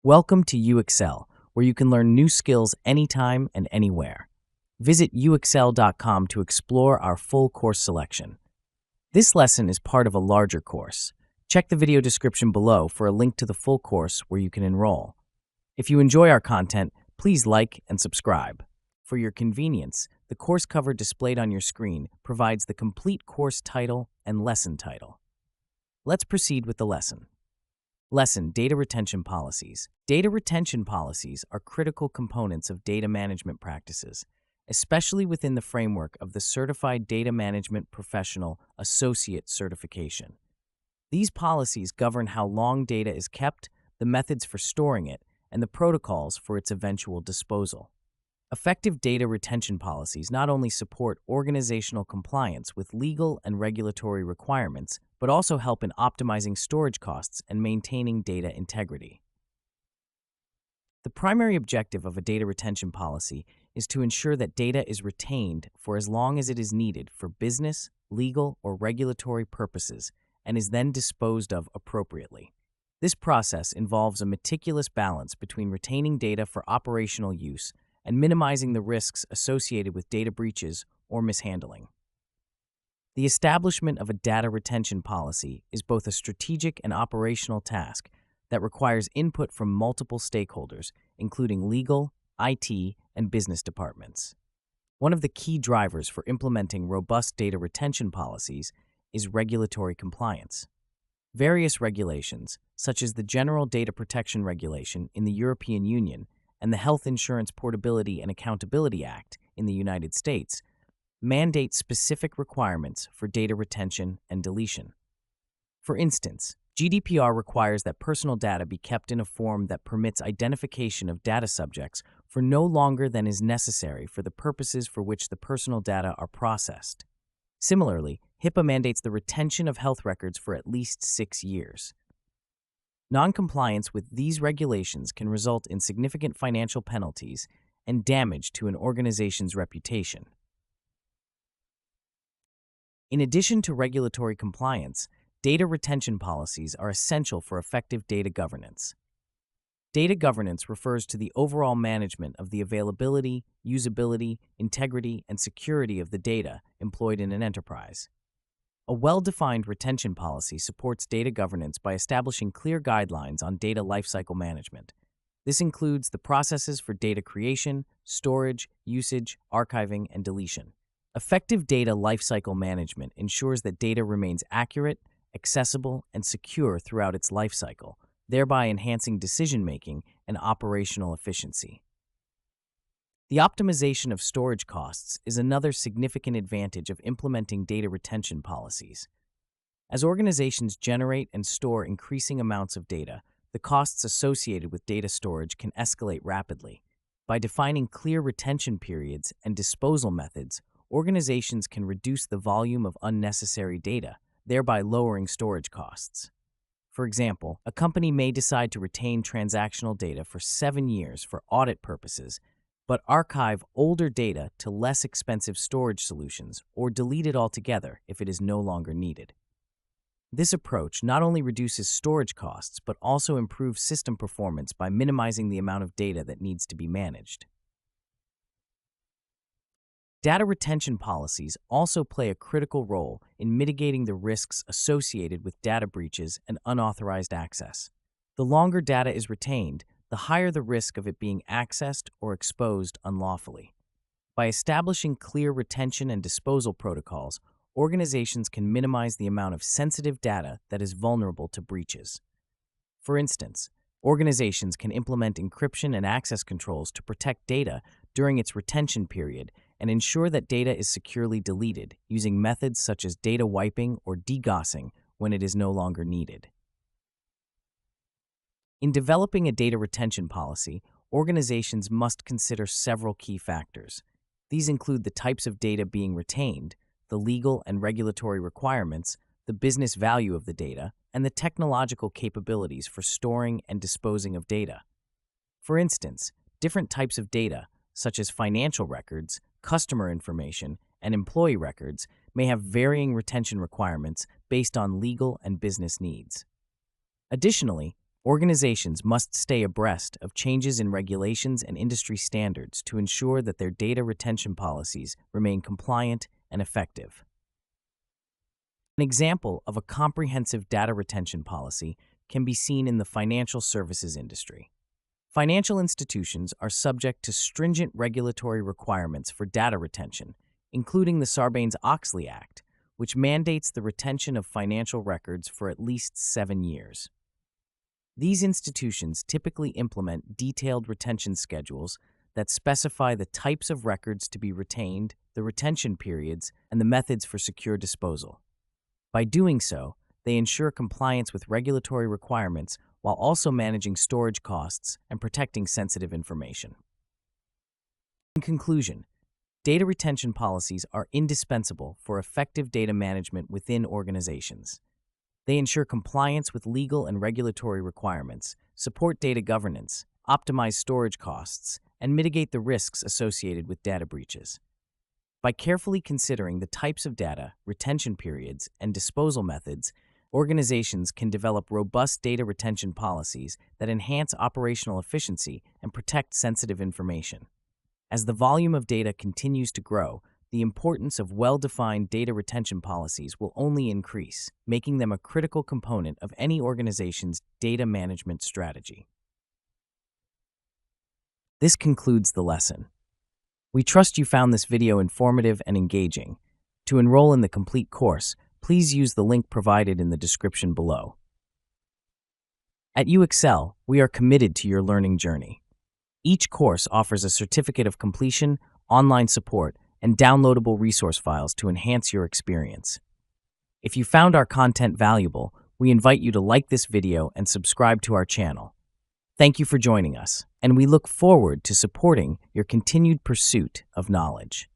Welcome to UXL, where you can learn new skills anytime and anywhere. Visit uxl.com to explore our full course selection. This lesson is part of a larger course. Check the video description below for a link to the full course where you can enroll. If you enjoy our content, please like and subscribe. For your convenience, the course cover displayed on your screen provides the complete course title and lesson title. Let's proceed with the lesson. Lesson: Data Retention Policies. Data retention policies are critical components of data management practices, especially within the framework of the Certified Data Management Professional Associate certification. These policies govern how long data is kept, the methods for storing it, and the protocols for its eventual disposal. Effective data retention policies not only support organizational compliance with legal and regulatory requirements, but also help in optimizing storage costs and maintaining data integrity. The primary objective of a data retention policy is to ensure that data is retained for as long as it is needed for business, legal, or regulatory purposes and is then disposed of appropriately. This process involves a meticulous balance between retaining data for operational use and minimizing the risks associated with data breaches or mishandling. The establishment of a data retention policy is both a strategic and operational task that requires input from multiple stakeholders, including legal, IT, and business departments. One of the key drivers for implementing robust data retention policies is regulatory compliance. Various regulations, such as the General Data Protection Regulation in the European Union and the Health Insurance Portability and Accountability Act in the United States, mandate specific requirements for data retention and deletion. For instance, GDPR requires that personal data be kept in a form that permits identification of data subjects for no longer than is necessary for the purposes for which the personal data are processed. Similarly, HIPAA mandates the retention of health records for at least 6 years. Noncompliance with these regulations can result in significant financial penalties and damage to an organization's reputation. In addition to regulatory compliance, data retention policies are essential for effective data governance. Data governance refers to the overall management of the availability, usability, integrity, and security of the data employed in an enterprise. A well-defined retention policy supports data governance by establishing clear guidelines on data lifecycle management. This includes the processes for data creation, storage, usage, archiving, and deletion. Effective data lifecycle management ensures that data remains accurate, accessible, and secure throughout its lifecycle, thereby enhancing decision-making and operational efficiency. The optimization of storage costs is another significant advantage of implementing data retention policies. As organizations generate and store increasing amounts of data, the costs associated with data storage can escalate rapidly. By defining clear retention periods and disposal methods, organizations can reduce the volume of unnecessary data, thereby lowering storage costs. For example, a company may decide to retain transactional data for 7 years for audit purposes, but archive older data to less expensive storage solutions or delete it altogether if it is no longer needed. This approach not only reduces storage costs but also improves system performance by minimizing the amount of data that needs to be managed. Data retention policies also play a critical role in mitigating the risks associated with data breaches and unauthorized access. The longer data is retained, the higher the risk of it being accessed or exposed unlawfully. By establishing clear retention and disposal protocols, organizations can minimize the amount of sensitive data that is vulnerable to breaches. For instance, organizations can implement encryption and access controls to protect data during its retention period and ensure that data is securely deleted using methods such as data wiping or DDoSing when it is no longer needed. In developing a data retention policy, organizations must consider several key factors. These include the types of data being retained, the legal and regulatory requirements, the business value of the data, and the technological capabilities for storing and disposing of data. For instance, different types of data, such as financial records, customer information, and employee records, may have varying retention requirements based on legal and business needs. Additionally, Organizations must stay abreast of changes in regulations and industry standards to ensure that their data retention policies remain compliant and effective. An example of a comprehensive data retention policy can be seen in the financial services industry. Financial institutions are subject to stringent regulatory requirements for data retention, including the Sarbanes-Oxley Act, which mandates the retention of financial records for at least 7 years. These institutions typically implement detailed retention schedules that specify the types of records to be retained, the retention periods, and the methods for secure disposal. By doing so, they ensure compliance with regulatory requirements while also managing storage costs and protecting sensitive information. In conclusion, data retention policies are indispensable for effective data management within organizations. They ensure compliance with legal and regulatory requirements, support data governance, optimize storage costs, and mitigate the risks associated with data breaches. By carefully considering the types of data, retention periods, and disposal methods, organizations can develop robust data retention policies that enhance operational efficiency and protect sensitive information. As the volume of data continues to grow, the importance of well-defined data retention policies will only increase, making them a critical component of any organization's data management strategy. This concludes the lesson. We trust you found this video informative and engaging. To enroll in the complete course, please use the link provided in the description below. At UExcel, we are committed to your learning journey. Each course offers a certificate of completion, online support, and downloadable resource files to enhance your experience. If you found our content valuable, we invite you to like this video and subscribe to our channel. Thank you for joining us, and we look forward to supporting your continued pursuit of knowledge.